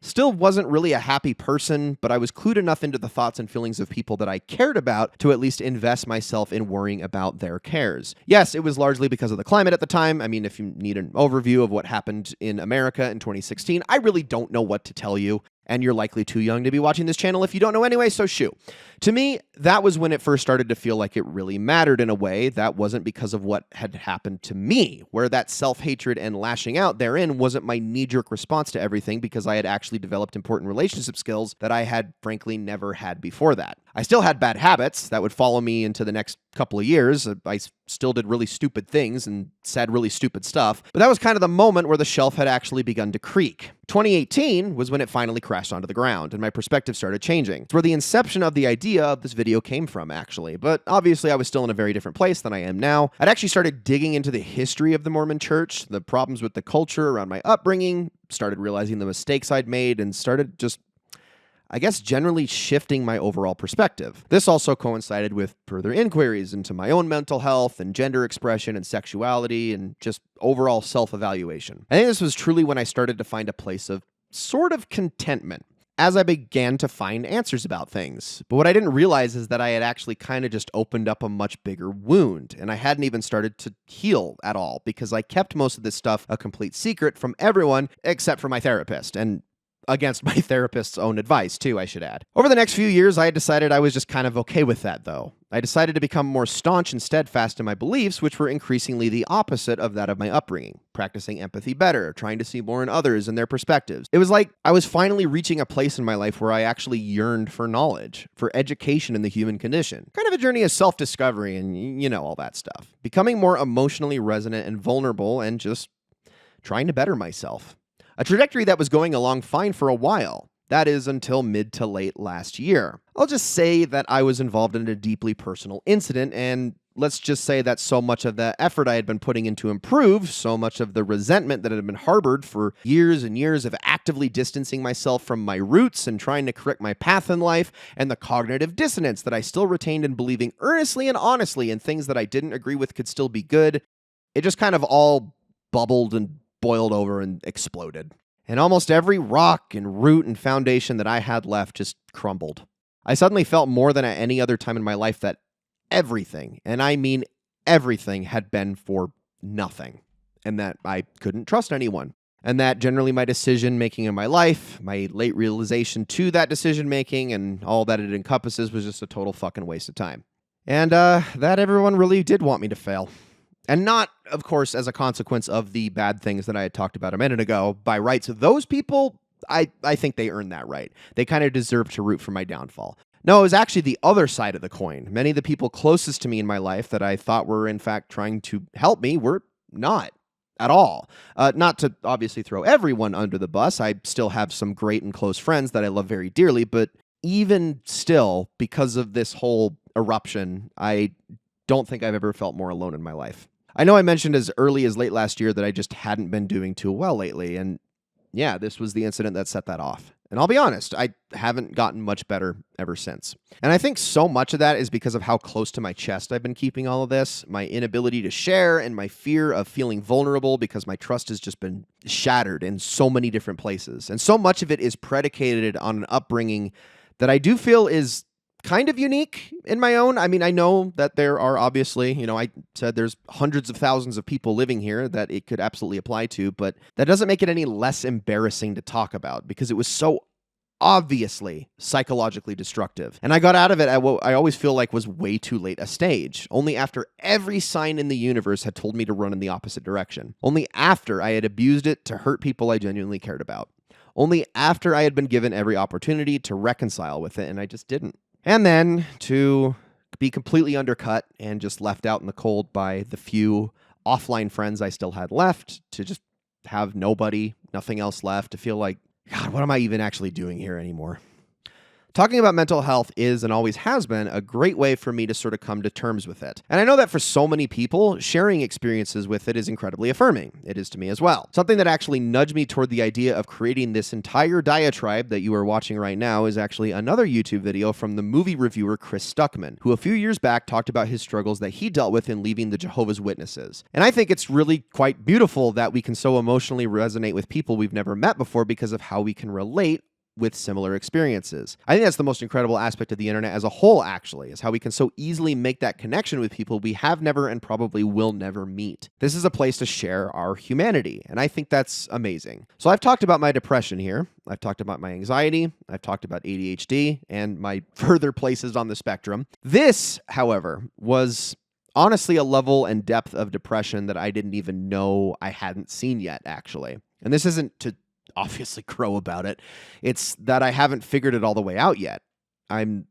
still wasn't really a happy person, but I was clued enough into the thoughts and feelings of people that I cared about to at least invest myself in worrying about their cares. Yes, it was largely because of the climate at the time. I mean, if you need an overview of what happened in America in 2016, I really don't know what to tell you. And you're likely too young to be watching this channel if you don't know anyway, so shoo. To me, that was when it first started to feel like it really mattered in a way that wasn't because of what had happened to me, where that self-hatred and lashing out therein wasn't my knee-jerk response to everything because I had actually developed important relationship skills that I had frankly never had before that. I still had bad habits that would follow me into the next couple of years. I still did really stupid things and said really stupid stuff, but that was kind of the moment where the shelf had actually begun to creak. 2018 was when it finally crashed onto the ground and my perspective started changing. It's where the inception of the idea of this video came from, actually, but obviously I was still in a very different place than I am now. I'd actually started digging into the history of the Mormon Church, the problems with the culture around my upbringing, started realizing the mistakes I'd made, and started just, I guess, generally shifting my overall perspective. This also coincided with further inquiries into my own mental health and gender expression and sexuality and just overall self-evaluation. I think this was truly when I started to find a place of sort of contentment as I began to find answers about things. But what I didn't realize is that I had actually kind of just opened up a much bigger wound, and I hadn't even started to heal at all because I kept most of this stuff a complete secret from everyone except for my therapist, and against my therapist's own advice, too, I should add. Over the next few years, I had decided I was just kind of okay with that, though. I decided to become more staunch and steadfast in my beliefs, which were increasingly the opposite of that of my upbringing, practicing empathy better, trying to see more in others and their perspectives. It was like I was finally reaching a place in my life where I actually yearned for knowledge, for education in the human condition. Kind of a journey of self-discovery and, you know, all that stuff. Becoming more emotionally resonant and vulnerable and just trying to better myself. A trajectory that was going along fine for a while. That is until mid to late last year. I'll just say that I was involved in a deeply personal incident, and let's just say that so much of the effort I had been putting in to improve, so much of the resentment that had been harbored for years and years of actively distancing myself from my roots and trying to correct my path in life, and the cognitive dissonance that I still retained in believing earnestly and honestly in things that I didn't agree with could still be good, it just kind of all bubbled and boiled over and exploded. And almost every rock and root and foundation that I had left just crumbled. I suddenly felt more than at any other time in my life that everything, and I mean everything, had been for nothing. And that I couldn't trust anyone. And that generally my decision-making in my life, my late realization to that decision-making and all that it encompasses was just a total fucking waste of time. And that everyone really did want me to fail. And not, of course, as a consequence of the bad things that I had talked about a minute ago. By rights of those people, I think they earned that right. They kind of deserve to root for my downfall. No, it was actually the other side of the coin. Many of the people closest to me in my life that I thought were, in fact, trying to help me were not at all. Not to obviously throw everyone under the bus. I still have some great and close friends that I love very dearly. But even still, because of this whole eruption, I don't think I've ever felt more alone in my life. I know I mentioned as early as late last year that I just hadn't been doing too well lately, and yeah, this was the incident that set that off. And I'll be honest, I haven't gotten much better ever since. And I think so much of that is because of how close to my chest I've been keeping all of this, my inability to share, and my fear of feeling vulnerable because my trust has just been shattered in so many different places. And so much of it is predicated on an upbringing that I do feel is kind of unique in my own. I mean, I know that there are obviously, you know, I said there's hundreds of thousands of people living here that it could absolutely apply to, but that doesn't make it any less embarrassing to talk about because it was so obviously psychologically destructive. And I got out of it at what I always feel like was way too late a stage, only after every sign in the universe had told me to run in the opposite direction, only after I had abused it to hurt people I genuinely cared about, only after I had been given every opportunity to reconcile with it, and I just didn't. And then to be completely undercut and just left out in the cold by the few offline friends I still had left, to just have nobody, nothing else left, to feel like, God, what am I even actually doing here anymore? Talking about mental health is and always has been a great way for me to sort of come to terms with it. And I know that for so many people, sharing experiences with it is incredibly affirming. It is to me as well. Something that actually nudged me toward the idea of creating this entire diatribe that you are watching right now is actually another YouTube video from the movie reviewer Chris Stuckman, who a few years back talked about his struggles that he dealt with in leaving the Jehovah's Witnesses. And I think it's really quite beautiful that we can so emotionally resonate with people we've never met before because of how we can relate with similar experiences. I think that's the most incredible aspect of the internet as a whole, actually, is how we can so easily make that connection with people we have never and probably will never meet. This is a place to share our humanity, and I think that's amazing. So I've talked about my depression here. I've talked about my anxiety. I've talked about ADHD and my further places on the spectrum. This, however, was honestly a level and depth of depression that I didn't even know I hadn't seen yet, actually. And this isn't to obviously crow about it. It's that I haven't figured it all the way out yet. I'm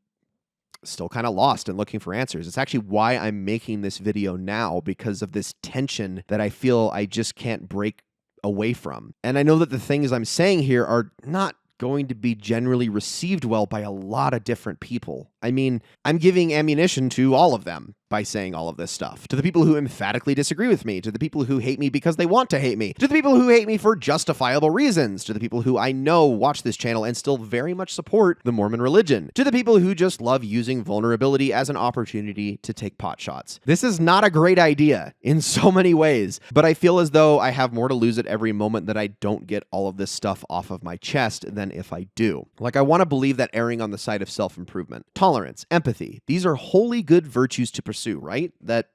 still kind of lost and looking for answers. It's actually why I'm making this video now, because of this tension that I feel I just can't break away from. And I know that the things I'm saying here are not going to be generally received well by a lot of different people. I mean, I'm giving ammunition to all of them by saying all of this stuff. To the people who emphatically disagree with me, to the people who hate me because they want to hate me, to the people who hate me for justifiable reasons, to the people who I know watch this channel and still very much support the Mormon religion, to the people who just love using vulnerability as an opportunity to take pot shots. This is not a great idea in so many ways, but I feel as though I have more to lose at every moment that I don't get all of this stuff off of my chest than if I do. Like, I want to believe that erring on the side of self-improvement, tolerance, empathy, these are wholly good virtues to pursue, right? That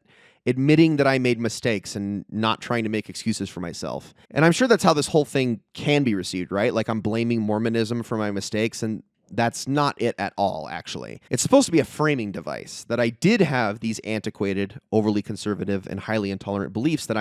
admitting that I made mistakes and not trying to make excuses for myself. And I'm sure that's how this whole thing can be received, right? Like, I'm blaming Mormonism for my mistakes, and that's not it at all, actually. It's supposed to be a framing device that I did have these antiquated, overly conservative, and highly intolerant beliefs that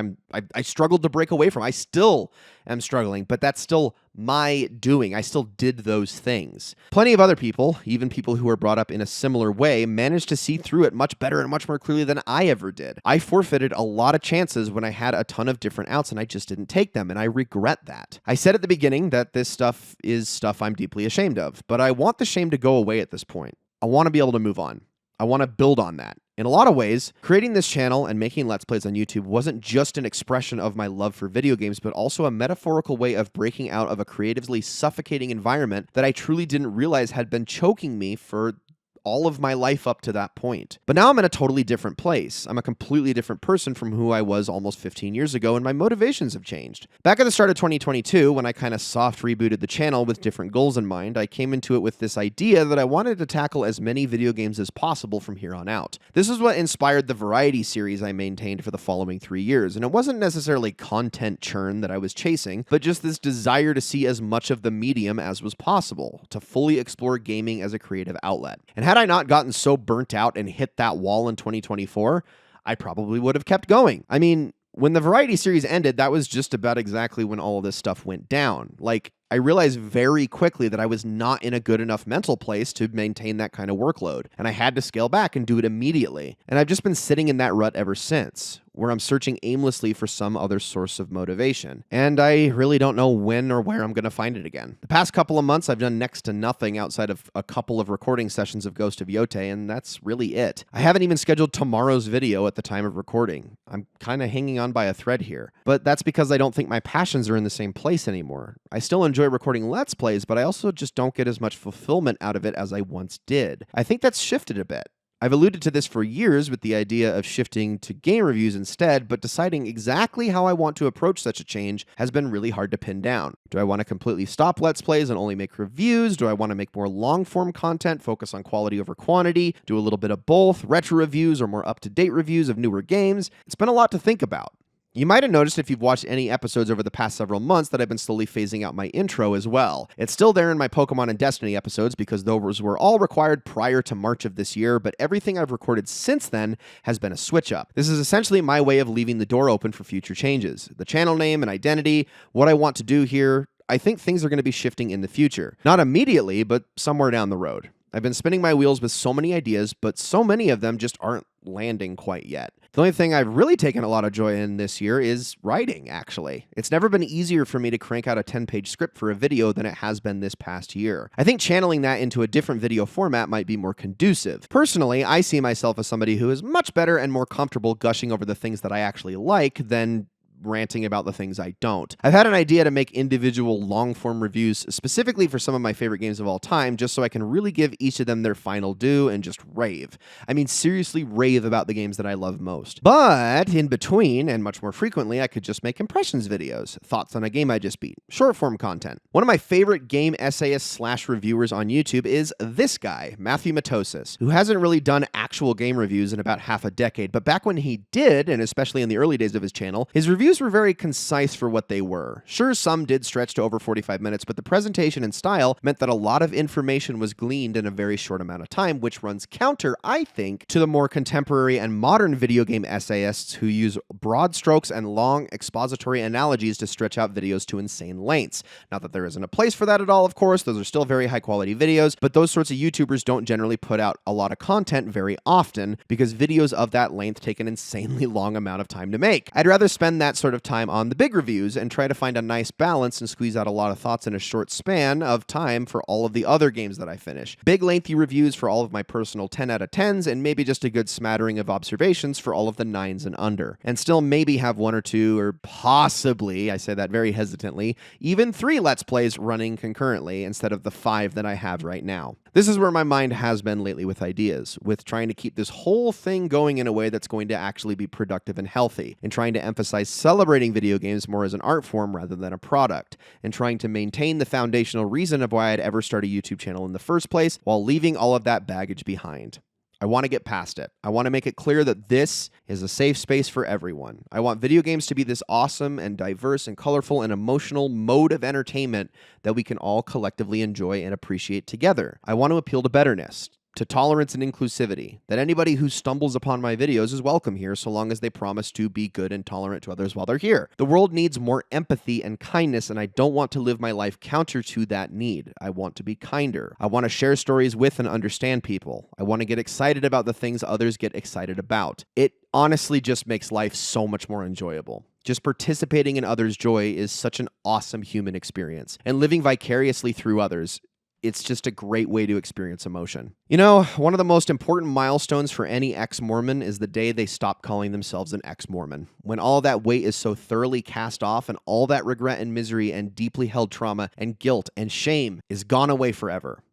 I struggled to break away from. I still am struggling, but that's still my doing. I still did those things. Plenty of other people, even people who were brought up in a similar way, managed to see through it much better and much more clearly than I ever did. I forfeited a lot of chances when I had a ton of different outs and I just didn't take them, and I regret that. I said at the beginning that this stuff is stuff I'm deeply ashamed of, but I want the shame to go away at this point. I want to be able to move on. I want to build on that. In a lot of ways, creating this channel and making Let's Plays on YouTube wasn't just an expression of my love for video games, but also a metaphorical way of breaking out of a creatively suffocating environment that I truly didn't realize had been choking me for all of my life up to that point. But now I'm in a totally different place. I'm a completely different person from who I was almost 15 years ago, and my motivations have changed. Back at the start of 2022, when I kind of soft rebooted the channel with different goals in mind, I came into it with this idea that I wanted to tackle as many video games as possible from here on out. This is what inspired the variety series I maintained for the following 3 years, and it wasn't necessarily content churn that I was chasing, but just this desire to see as much of the medium as was possible, to fully explore gaming as a creative outlet. And had I not gotten so burnt out and hit that wall in 2024, I probably would have kept going. I mean, when the variety series ended, that was just about exactly when all of this stuff went down. Like, I realized very quickly that I was not in a good enough mental place to maintain that kind of workload, and I had to scale back and do it immediately. And I've just been sitting in that rut ever since, where I'm searching aimlessly for some other source of motivation. And I really don't know when or where I'm going to find it again. The past couple of months, I've done next to nothing outside of a couple of recording sessions of Ghost of Yote, and that's really it. I haven't even scheduled tomorrow's video at the time of recording. I'm kind of hanging on by a thread here. But that's because I don't think my passions are in the same place anymore. I still enjoy recording Let's Plays, but I also just don't get as much fulfillment out of it as I once did. I think that's shifted a bit. I've alluded to this for years with the idea of shifting to game reviews instead, but deciding exactly how I want to approach such a change has been really hard to pin down. Do I want to completely stop Let's Plays and only make reviews? Do I want to make more long-form content, focus on quality over quantity, do a little bit of both, retro reviews or more up-to-date reviews of newer games? It's been a lot to think about. You might have noticed if you've watched any episodes over the past several months that I've been slowly phasing out my intro as well. It's still there in my Pokemon and Destiny episodes because those were all required prior to March of this year, but everything I've recorded since then has been a switch up. This is essentially my way of leaving the door open for future changes. The channel name and identity, what I want to do here, I think things are going to be shifting in the future. Not immediately, but somewhere down the road. I've been spinning my wheels with so many ideas, but so many of them just aren't landing quite yet. The only thing I've really taken a lot of joy in this year is writing, actually. It's never been easier for me to crank out a 10-page script for a video than it has been this past year. I think channeling that into a different video format might be more conducive. Personally, I see myself as somebody who is much better and more comfortable gushing over the things that I actually like than ranting about the things I don't. I've had an idea to make individual long-form reviews specifically for some of my favorite games of all time, just so I can really give each of them their final due and just rave. I mean, seriously rave about the games that I love most. But in between, and much more frequently, I could just make impressions videos, thoughts on a game I just beat, short-form content. One of my favorite game essayists / reviewers on YouTube is this guy, Matthew Matosis, who hasn't really done actual game reviews in about half a decade, but back when he did, and especially in the early days of his channel, his reviews were very concise for what they were. Sure, some did stretch to over 45 minutes, but the presentation and style meant that a lot of information was gleaned in a very short amount of time, which runs counter, I think, to the more contemporary and modern video game essayists who use broad strokes and long expository analogies to stretch out videos to insane lengths. Not that there isn't a place for that at all, of course. Those are still very high quality videos, but those sorts of YouTubers don't generally put out a lot of content very often because videos of that length take an insanely long amount of time to make. I'd rather spend that sort of time on the big reviews and try to find a nice balance and squeeze out a lot of thoughts in a short span of time for all of the other games that I finish. Big lengthy reviews for all of my personal 10 out of 10s and maybe just a good smattering of observations for all of the 9s and under. And still maybe have 1 or 2 or possibly, I say that very hesitantly, even 3 Let's Plays running concurrently instead of the 5 that I have right now. This is where my mind has been lately with ideas, with trying to keep this whole thing going in a way that's going to actually be productive and healthy, and trying to emphasize celebrating video games more as an art form rather than a product, and trying to maintain the foundational reason of why I'd ever start a YouTube channel in the first place while leaving all of that baggage behind. I want to get past it. I want to make it clear that this is a safe space for everyone. I want video games to be this awesome and diverse and colorful and emotional mode of entertainment that we can all collectively enjoy and appreciate together. I want to appeal to betterness, to tolerance and inclusivity, that anybody who stumbles upon my videos is welcome here so long as they promise to be good and tolerant to others while they're here. The world needs more empathy and kindness, and I don't want to live my life counter to that need. I want to be kinder. I want to share stories with and understand people. I want to get excited about the things others get excited about. It honestly just makes life so much more enjoyable. Just participating in others' joy is such an awesome human experience, and living vicariously through others, it's just a great way to experience emotion. You know, one of the most important milestones for any ex-Mormon is the day they stop calling themselves an ex-Mormon. When all that weight is so thoroughly cast off and all that regret and misery and deeply held trauma and guilt and shame is gone away forever.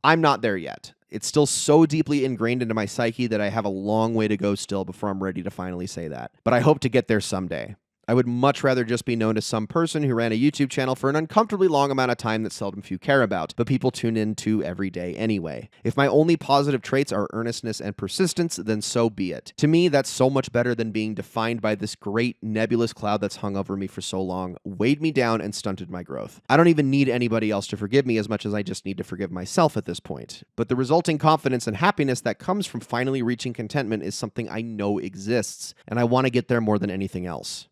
I'm not there yet. It's still so deeply ingrained into my psyche that I have a long way to go still before I'm ready to finally say that. But I hope to get there someday. I would much rather just be known as some person who ran a YouTube channel for an uncomfortably long amount of time that seldom few care about, but people tune in to every day anyway. If my only positive traits are earnestness and persistence, then so be it. To me, that's so much better than being defined by this great nebulous cloud that's hung over me for so long, weighed me down, and stunted my growth. I don't even need anybody else to forgive me as much as I just need to forgive myself at this point. But the resulting confidence and happiness that comes from finally reaching contentment is something I know exists, and I want to get there more than anything else.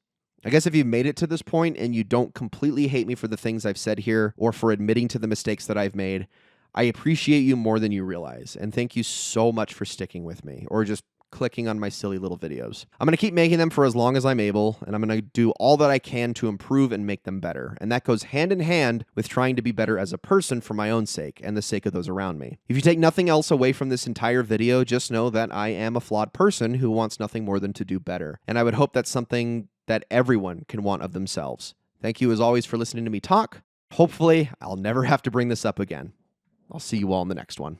I guess if you've made it to this point and you don't completely hate me for the things I've said here or for admitting to the mistakes that I've made, I appreciate you more than you realize. And thank you so much for sticking with me or just clicking on my silly little videos. I'm going to keep making them for as long as I'm able, and I'm going to do all that I can to improve and make them better. And that goes hand in hand with trying to be better as a person for my own sake and the sake of those around me. If you take nothing else away from this entire video, just know that I am a flawed person who wants nothing more than to do better. And I would hope that's something that everyone can want of themselves. Thank you as always for listening to me talk. Hopefully, I'll never have to bring this up again. I'll see you all in the next one.